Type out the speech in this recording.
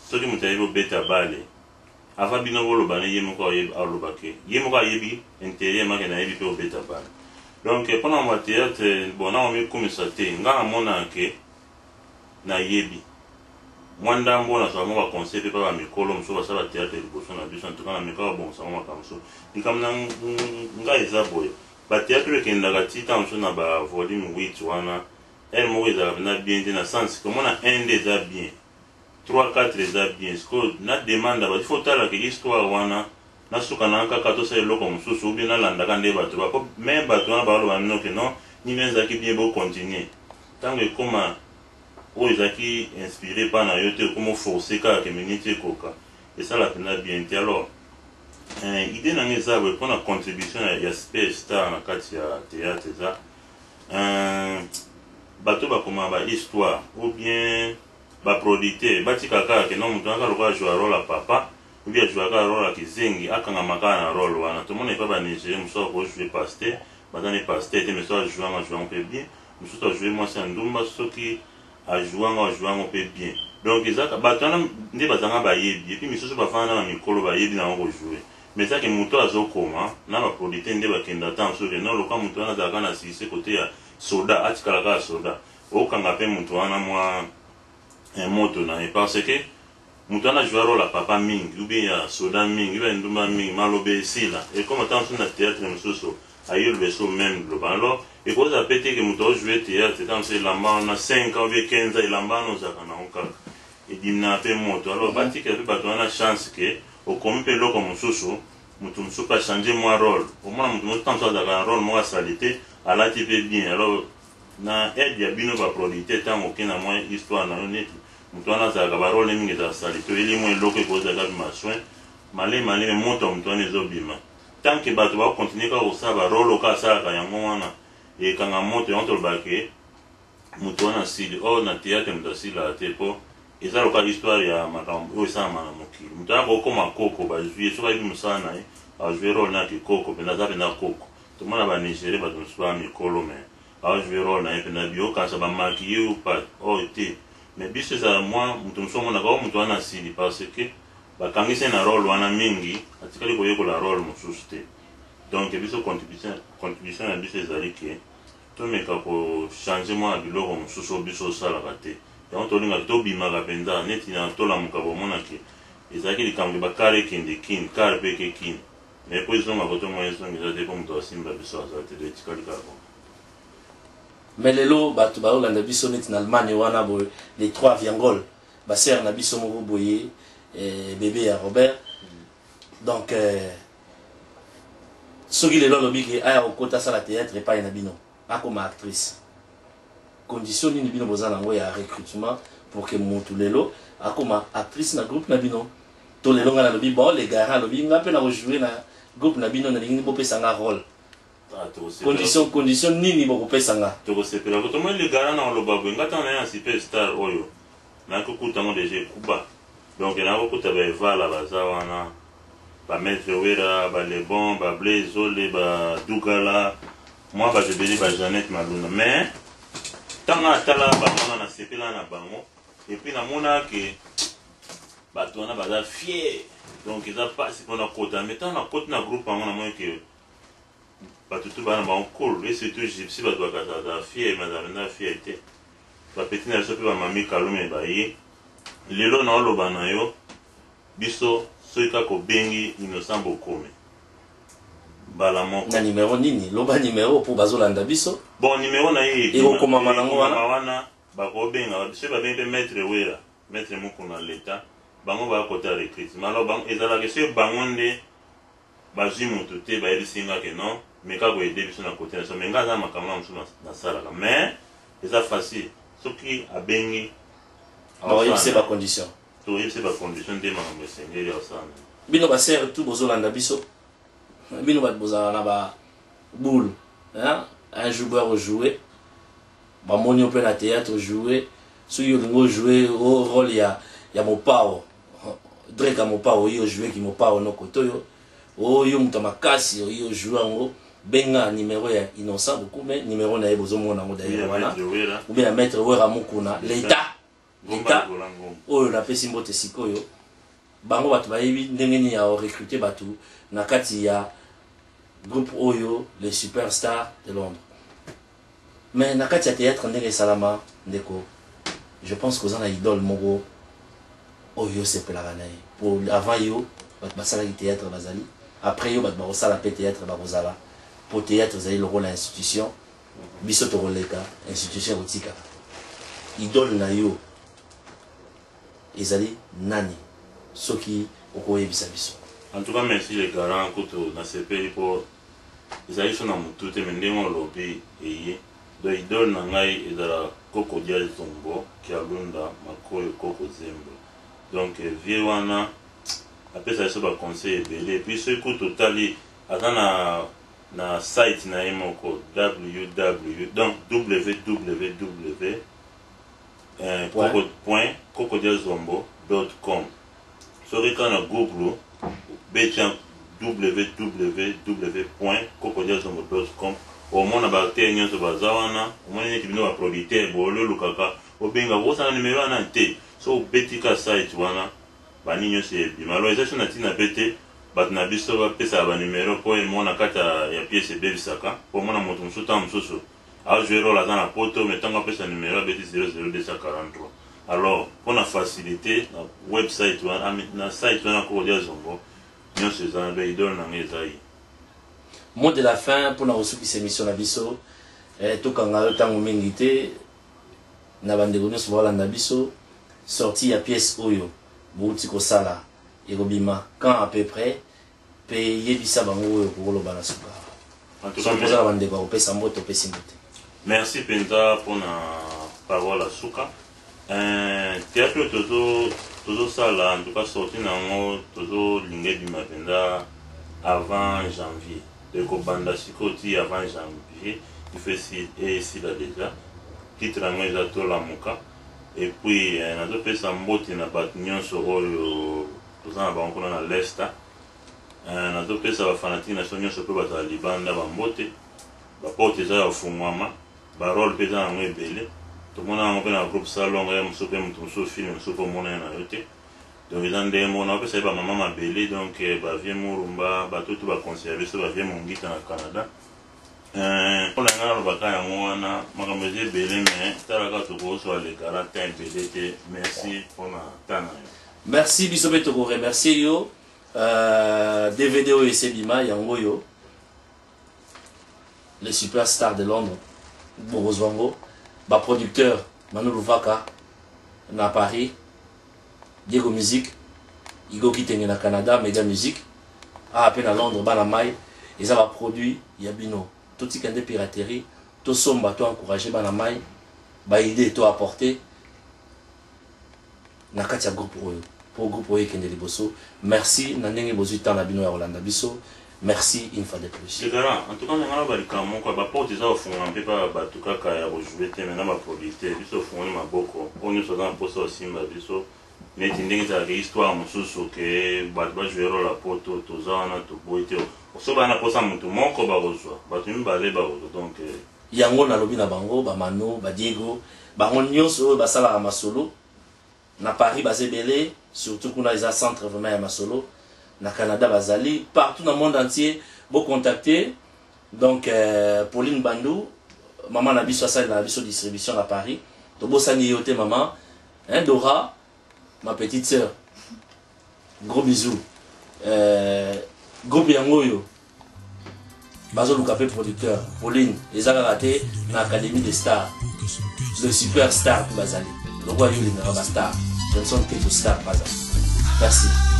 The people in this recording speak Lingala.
soki moto ayebi obeta bale ava bino boloba ne ye moko aloba ke ye moko ayebi intérieur make nayebi mpe obeta bale. Donc mpona mwa théâtre bon na omikumisa te nga namona ke nayebi mwa ndambo nasoka mo baconseil mpe mpa bamikolo mosusu basala théâtre liboso na biso antuka na mika babongisango makambo mosusu likambo na ngai eza boye bathéâtre ekendaka ti ntango mosusu na bavolume 8 wana ele moko ezalaka mpena bien te na sens komona 1 nde eza bien 3-4 eza bien sikoyo na demande bati fo otalaka histoire wana nasuka na kaka tosala eloko mosusu ubi nalandaka nde bato bapo me bato wana baloba minoke non nini ezalaki bien bocontinue ntango ekoma oyo ezalaki inspiré mpa na yo te okoma oforce kaka kemeni te ekoka esala mpena bien te. Alors idée na ngai eza boye mpona contribution ya space star na kati ya théâtre eza bato bakoma bahistoire ou bien baproducteur batikaka kaka ke non moto aka lokola ajouer role ya papa ou bien ajouer kaka role ya kizengi akangama kaka na role wana tomona epa banigérien mosusu akojouer pasteur baza ne pasteur te mosusu ajouanga mpe bien mosusu ajouer mwasi ya ndumba soki ajouanga mpe bien. Donc ezaka bato wana nde bazanga bayebi epuis misusu bafanda na bamikolo bayebi nango kojouer mais ezake moto azokoma na baproducteur nde bakenda ta mosusu non lokola moto wana azalaka na sise kote ya soda atikala kaka soda okanga mpe moto wana mwa moto na ye parce que moto wana jouer role ya papa mingi ou bien ya soda mingi ou bien ndumba mingi malobe esila ekoma ta mosusu na théâtre mosusu ayoloba so même globa. Alors ekozala mpe te ke moto ojouer théâtre ta mosusu elamba wana 5 ans ou bien 15 ans elamba wana ozalaka nango kaka edimina mpe moto. Alors batikela mpe bato wana chance ke okomi mpe eloko mosusu moto mosusu mpe achange mwa role omona moto mosusu ta mosusu azalaka na role moko asali te alati mpe bien. Alors na aide ya bino baproducteur ntango oke na mwa histoire na yo neti moto wana azalaka barole mingi ezala sali to eli mwa eloko ekozalaka bima soin maleme moto ya moto wana ezobima tanke bato bakokontinue kaka kosala barole oka asalaka yango wana ekanga moto yango tolobake moto wana asili oyo na théâtre moto asilaka te mpo eza loka histoire ya makambo oyo esalama na mokili moto wana kokoma koko bazwie soki ayebi mosala na ye azwie role naki koko mpenza aza mpena koko tomona banigérie bato mosusu baya mikolo me ajouer role na ye mpena bio okanisa bamakie ou pas oyo te mais biso ezala mwa moto mosusu omonaka oyo moto wana asili parce que bakangisi na role wana mingi atikali koyekola role mosusu te. Donc biso contribution na biso ezali ke tomeka kochange mwa biloko mosusu oyo biso osalaka te yango tolingaka tobimaka mpenza neti na tolamuka bomona ke ezalaki likambo bakare ekende kini kare mpe eke kini mais po ezonga koto mwa ezonga eza te mpo moto asimba biso azala te etikali kaka. Mais lelo bato baolanda biso neti na Allemagne wana boye les trois viangoles basere na biso moko boye bébé ya Robert donc soki lelo alobi ke aya kokota asala théâtre epai na bino akoma actrice condition nini bino boza nango ya recrutement pour que motu lelo akoma actrice na groupe na bino to lelo nga nalobi bon les garants alobi nga mpe na kojouer na groupe na bino nalingi bopesanga rôle condition nini bokopesanga tokosepela ko tomoni ligara na oloba boye nga ntango na ye na superstar oyo nakokutango deja ekuba donc nakokuta baevala baza wana bamaître wera balebon bablaise ole badugala mwa bato ebele bajanete maluna mais ntango atala bango wana nasepela na bango epuis namonake bato wana baza fier donc eza mpasi mpona kota mais ntango nakoti na groupe yango namonike bato tu bana bango cool et surtout gypsy bato bakazala fier mazalenda fier te bapeti na biso mpe bamami kalume baye lelo na oloba na yo biso soki kaka obengi Innocent Bokome mbala moko na numéro nini loba numéro mpo bazolanda biso bon numéro na ye ekokomama nango wana bakobenga biso babengi mpe maître wera maître mokuna leta bango bakota recrutement alors ezalaka soki bango nde bazwi moto te bayebisi nga ke non mais kaka koyede biso na kote na so mais nga aza makambo na mosusu nasalaka mais eza facile soki abengi oyebise bacondition toyebise bacondition nde makambo esengeli osala bino basere tu bozolanda biso bino bato bozala na baboule un joueur ojouer bamoni mpe na théâtre ojouer soki olingi ojouer o rôle ya mopao drek ya mopao oyo ojoueki mopao nokoto oyo oyo moto makasi oyo ojouer yango benga numéro ya Innocent Bokome numéro na ye bozomona yango d'ailleurs wana ou bien na maître wera mokuna leta l'État oyo na pesi mbote sikoyo bango bato bayebi ndenge nini ya recruter bato na kati ya groupe oyo les superstars de Londres. Mais na kati ya théâtre ndenge salama ndeko, je pense que na idole moko oyo sepelaka na ye. Pour avant yo bato basalaki théâtre bazali, après yo bato bakosala pe théâtre bakozala. Pour théâtre zali le rôle institution, biso tokoleka institution kotika. Idole na yo ezali nani soki okoyebisa biso. En tout cas, merci les garants kuto na sepeli pour ezali so na mutu te ndenge olobi eye. Do idole na ngai ezala Koko Dia Zombo ki alunda makoyo Koko Zembo. Donc vie wana apesa so ba conseil ebele puis ce kuto tali atana na site na emoko www.kokodiazombo.com. Sori kana Google betia www.kokodiazombo.com. Au moins ba tenyo so bazawana au moins neti bino ba producteur bolo lukaka obenga bosa na numéro na te so betika site wana baninyo se malheureusement na tina bete bat na biso ba pesa ba numéro po e mona kata ya pièce bebisaka po mona moto musuta mususu a jouer la dans la poto metanga pesa numéro beti 00243. Alors pour la facilité na website wana na site wana ko dia zongo nyo se za be idole na ngezai. Mot de la fin pour na resuki cette émission na biso to kanga tango mingité na bandeko nyonso balanda biso sorti ya pièce oyo bouti ko sala Erobima, quand à peu près, payer du sabango pour le balasuka. En tout cas, merci Penta pour la parole à Souka. Théâtre toujours ça là, en tout cas sorti dans toujours l'ingé du Mapenda avant janvier. De Kobanda Sikoti avant janvier, il fait ici là déjà. Titre à moi j'attends la Moka. Et puis, on a fait ça mbote na batignon sur le na banko na Leicester. Na to pesa ba fanatique na sonyo so pe ba libanda ba mbote. Ba porte za ofungwama, ba role pesa na mwebele. To mona ngo na groupe salon ya msope mtu so film so po mona na yote. Donc ils ont des mots na pesa ba mama mabele donc ba vie murumba ba tout ba conserver so ba vie mongita na Canada. Pour la ngalo ba ka ngwana makameze bele mais talaka to ko so le caractère belete. Merci pour la tana. Merci Bisobe Toko, merci yo. DVD OEC Bima yango yo. Les superstars de Londres, Boros Wango, ba producteur Manu Luvaka na Paris, Diego Music, Igo Kitenge na Canada, Mega Music, a peine à Londres, Banamai, ils ont produit Yabino, tout ce qui est de piraterie, tout somba, tout encouragé Banamai, ba idée, tout apporté. Na katia groupe oyo pour groupe oyo kende liboso merci na ndenge bozu tana bino ya Rolanda biso merci une fois de plus c'est gara en tout cas ngana ba likamo kwa ba porte za ofunga mpepa ba tukaka ya rejouer te na ba producteur biso ofunga maboko onyo so dans poso simba biso neti ndenge za histoire mususu ke ba jouer la poto tozana to boite so bana posa mutu moko ba rozwa ba tumbale ba rozo donc yango na lobi na bango ba Mano ba Diego ba nyonso ba sala masolo na Paris bazebele surtout qu'on a les centres vraiment à Masolo na Canada bazali partout dans le monde entier vous contacter donc Pauline Bandou maman na biso ça na biso distribution à Paris to bosani yote maman hein Dora ma petite sœur gros bisous groupe yangoyo bazo lukape producteur Pauline ezaka raté na Académie des Stars le superstar bazali le roi Yuli na star je ne suis que star bazali. Merci.